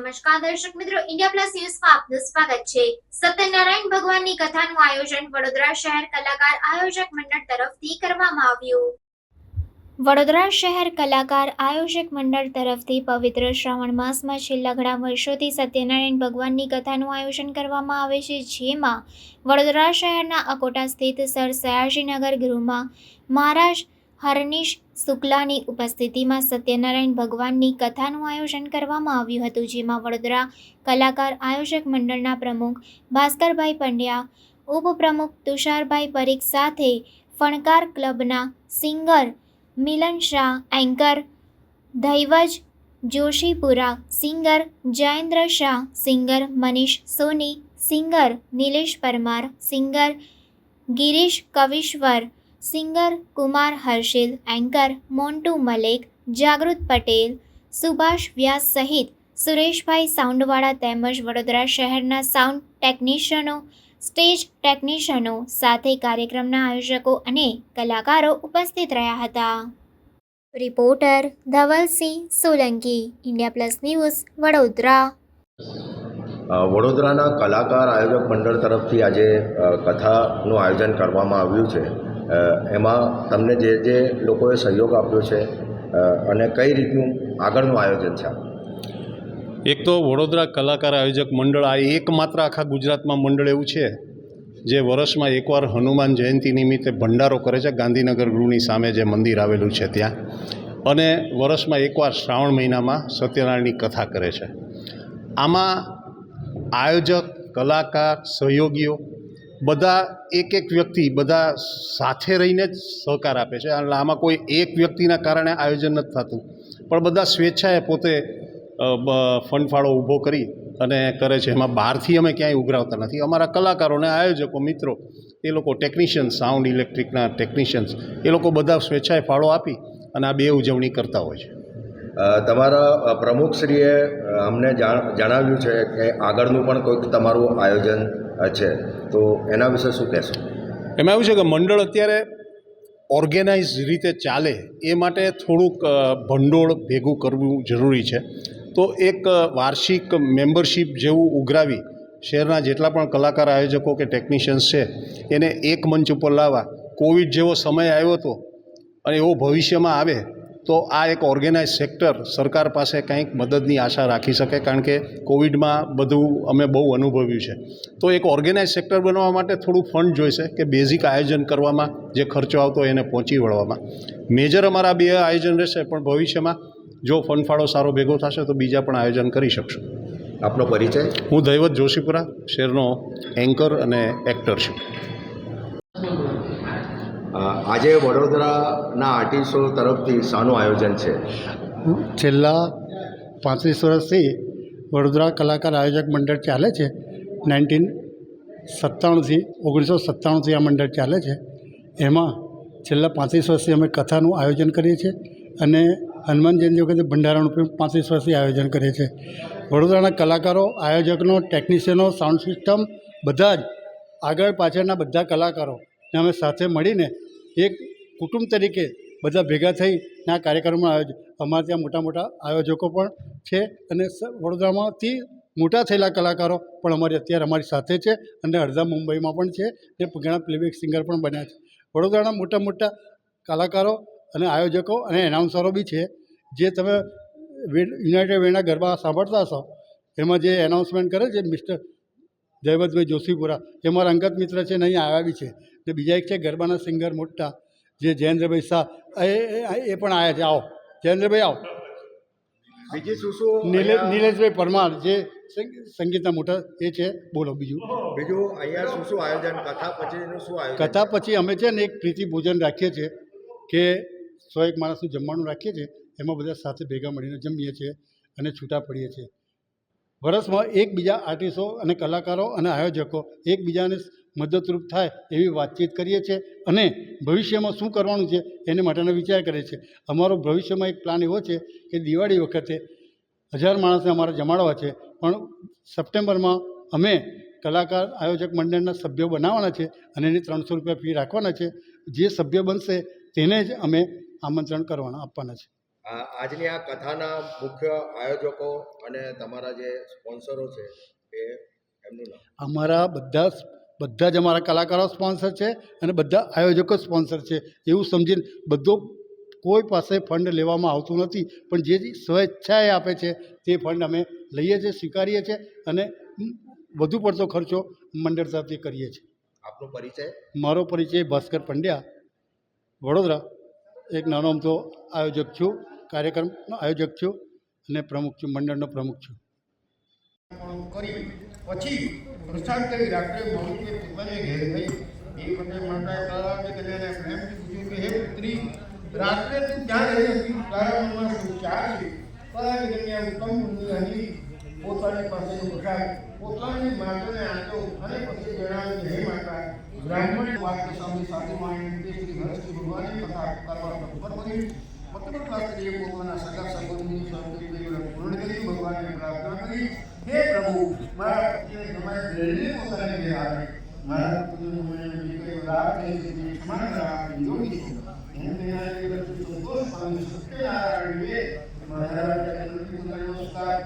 નમસ્કાર દર્શક મિત્રો, ઇન્ડિયા પ્લસ ન્યૂઝમાં આપનું સ્વાગત છે। સત્યનારાયણ ભગવાનની કથાનું આયોજન વડોદરા શહેર કલાકાર આયોજક મંડળ તરફથી કરવામાં આવ્યું। વડોદરા શહેર કલાકાર આયોજક મંડળ તરફથી પવિત્ર શ્રાવણ માસમાં છેલ્લા ઘણા વર્ષોથી સત્યનારાયણ ભગવાનની કથાનું આયોજન કરવામાં આવે છે, જેમાં વડોદરા શહેરના અકોટા સ્થિત સર સયાજીનગર ગૃહમાં મહારાજ હરનીશ શુક્લાની ઉપસ્થિતિમાં સત્યનારાયણ ભગવાનની કથાનું આયોજન કરવામાં આવ્યું હતું, જેમાં વડોદરા કલાકાર આયોજક મંડળના પ્રમુખ ભાસ્કરભાઈ પંડ્યા, ઉપપ્રમુખ તુષારભાઈ પરીખ સાથે ફણકાર ક્લબના singer Milan Shah, anchor Dhaivaj Joshipura, singer Jayendra Shah, singer Manish Soni, singer Nilesh Parmar, singer Girish Kavishwar, singer Kumar Harshil, anchor Montu Malek, Jagrut Patel, Subhash વ્યાસ સહિત સુરેશભાઈ સાઉન્ડવાળા તેમજ વડોદરા શહેરના સાઉન્ડ ટેકનિશિયનો, સ્ટેજ ટેકનિશિયનો સાથે કાર્યક્રમના આયોજકો અને કલાકારો ઉપસ્થિત રહ્યા હતા। Reporter Dhavalsinh Solanki, India plus news, Vadodara. વડોદરાના કલાકાર આયોજક મંડળ તરફથી આજે કથાનું આયોજન કરવામાં આવ્યું છે। એમાં તમને જે લોકોએ સહયોગ આપ્યો છે અને કઈ રીતનું આગળનું આયોજન છે? એક તો વડોદરા કલાકાર આયોજક મંડળ આ એકમાત્ર આખા ગુજરાતમાં મંડળ એવું છે જે વર્ષમાં એકવાર હનુમાન જયંતિ નિમિત્તે ભંડારો કરે છે ગાંધીનગર ગૃહની સામે જે મંદિર આવેલું છે ત્યાં, અને વર્ષમાં એકવાર શ્રાવણ મહિનામાં સત્યનારાયણની કથા કરે છે। આમાં આયોજક, કલાકાર, સહયોગીઓ બધા એક વ્યક્તિ બધા સાથે રહીને જ સહકાર આપે છે। એટલે આમાં કોઈ એક વ્યક્તિના કારણે આયોજન નથી થતું, પણ બધા સ્વેચ્છાએ પોતે ફંડફાળો ઊભો કરી અને કરે છે। એમાં બહારથી અમે ક્યાંય ઉઘરાવતા નથી। અમારા કલાકારોને આયોજકો મિત્રો એ લોકો ટેકનિશિયન્સ, સાઉન્ડ ઇલેક્ટ્રિકના ટેકનિશિયન્સ એ લોકો બધા સ્વેચ્છાએ ફાળો આપી અને આ બે ઉજવણી કરતા હોય છે। તમારા પ્રમુખશ્રીએ અમને જણાવ્યું છે કે આગળનું પણ કોઈક તમારું આયોજન છે, તો એના વિશે શું કહેશો? એમાં એવું છે કે મંડળ અત્યારે ઓર્ગેનાઇઝ રીતે ચાલે એ માટે થોડુંક ભંડોળ ભેગું કરવું જરૂરી છે। તો એક વાર્ષિક મેમ્બરશીપ જેવું ઉઘરાવી શહેરના જેટલા પણ કલાકાર આયોજકો કે ટેકનિશિયન્સ છે એને એક મંચ ઉપર લાવવા, કોવિડ જેવો સમય આવ્યો હતો અને એવો ભવિષ્યમાં આવે તો આ એક ઓર્ગેનાઇઝ સેક્ટર સરકાર પાસે કંઈક મદદની આશા રાખી શકે, કારણ કે કોવિડમાં બધું અમે બહુ અનુભવ્યું છે। તો એક ઓર્ગેનાઇઝ સેક્ટર બનાવવા માટે થોડું ફંડ જોઈશે કે બેઝિક આયોજન કરવામાં જે ખર્ચો આવતો એને પહોંચી વળવામાં મેજર અમારા બે આયોજન રહેશે, પણ ભવિષ્યમાં જો ફંડફાળો સારો ભેગો થશે તો બીજા પણ આયોજન કરી શકશું। આપનો પરિચય? હું ધૈવજ જોશીપુરા, શહેરનો એન્કર અને એક્ટર છું। આજે વડોદરાના આર્ટિસ્ટો તરફથી શાનું આયોજન છે? છેલ્લા 35 વર્ષથી વડોદરા કલાકાર આયોજક મંડળ ચાલે છે। 1997થી આ મંડળ ચાલે છે। એમાં છેલ્લા 35 વર્ષથી અમે કથાનું આયોજન કરીએ છીએ અને હનુમાન જયંતિ વખતે ભંડારાનું પણ 35 વર્ષથી આયોજન કરીએ છીએ। વડોદરાના કલાકારો, આયોજકનો, ટેકનિશિયનો, સાઉન્ડ સિસ્ટમ બધા જ આગળ પાછળના બધા કલાકારોને અમે સાથે મળીને એક કુટુંબ તરીકે બધા ભેગા થઈને આ કાર્યક્રમનું આયોજન, અમારા ત્યાં મોટા મોટા આયોજકો પણ છે અને વડોદરામાંથી મોટા થયેલા કલાકારો પણ અત્યારે અમારી સાથે છે અને અડધા મુંબઈમાં પણ છે ને ઘણા પ્લેબેક સિંગર પણ બન્યા છે। વડોદરાના મોટા મોટા કલાકારો અને આયોજકો અને એનાઉન્સરો બી છે। જે તમે યુનાઇટેડ વેના ગરબા સાંભળતા હશો એમાં જે એનાઉન્સમેન્ટ કરે છે મિસ્ટર જયવંતભાઈ જોશીપુરા, એ મારા અંગત મિત્ર છે ને અહીં આવ્યા બી છે। ને બીજા એક છે ગરબાના સિંગર મોટા જે જયેન્દ્રભાઈ શાહ, એ પણ આવ્યા છે। આવો જયેન્દ્રભાઈ, આવો। બીજી શું નિલેશભાઈ પરમાર જે સંગીતના મોટા એ છે। બોલો બીજું અહીંયા શું આયોજન? કથા પછીનું શું આયોજન? કથા પછી અમે છે ને એક પ્રીતિ ભોજન રાખીએ છીએ કે 100 માણસનું જમવાનું રાખીએ છીએ, એમાં બધા સાથે ભેગા મળીને જમીએ છીએ અને છૂટા પડીએ છીએ। વર્ષમાં એકબીજા આર્ટિસ્ટો અને કલાકારો અને આયોજકો એકબીજાને મદદરૂપ થાય એવી વાતચીત કરીએ છીએ અને ભવિષ્યમાં શું કરવાનું છે એને માટેનો વિચાર કરીએ છીએ। અમારો ભવિષ્યમાં એક પ્લાન એવો છે કે દિવાળી વખતે 1000 માણસને અમારે જમાડવા છે, પણ સપ્ટેમ્બરમાં અમે કલાકાર આયોજક મંડળના સભ્યો બનાવવાના છે અને એની 300 રૂપિયા ફી રાખવાના છે। જે સભ્ય બનશે તેને જ અમે આમંત્રણ આપવાના છે। આજની આ કથાના મુખ્ય આયોજકો અને તમારા જે સ્પોન્સરો છે એ એમનું નામ. અમારા બધા જ અમારા કલાકારો સ્પોન્સર છે અને બધા આયોજકો સ્પોન્સર છે એવું સમજીને કોઈ પાસે ફંડ લેવામાં આવતું નથી, પણ જે સ્વેચ્છાએ આપે છે તે ફંડ અમે લઈએ છીએ, સ્વીકારીએ છીએ અને વધુ પડતો ખર્ચો મંડળ તરફથી કરીએ છીએ. આપનો પરિચય? મારો પરિચય ભાસ્કર પંડ્યા, વડોદરા. એક નાનો અમથો આયોજક છું, કાર્યક્રમનો આયોજક છું અને પ્રમુખ છું, મંડળનો પ્રમુખ છું. કરી પછી પ્રસાદ કરી રાત્રે મોડી પોતાને ઘેર ગઈ. એક વખતે માતાએ તળાવને કન્યાને પ્રેમથી પૂછ્યું કે હે પુત્રી, રાત્રે તું ક્યાં રહી હતી? તારા મનમાં શું ચાર છે? તળાવની કન્યા ઉત્તમ બુદ્ધિ હતી. પોતાની પાસેનો પ્રસાદ પોતાની માતાને આપ્યો અને પછી જણાવ્યું કે હે માતા, બ્રાહ્મણ વાક્ય સાથે માણીને શ્રી હરશ્રી ભગવાનની કથા કરવા તત્પર બની. પત્રશાસ્ત્રીએ પોતાના સગા સંબંધની સંપત્તિને પૂર્ણ કરી ભગવાનને પ્રાર્થના કરી, હે પ્રભુ, મારા પતિને તમારે પ્રેરણે પોતાને ઘેર આવે. મારા પતિનું મને જે કંઈ લાભ થઈ છે તે ક્ષમા કરાવવાની યોગી છું. હું તેના સંતોષ પામી સત્યનારાયણ મહારાજ નમસ્કાર.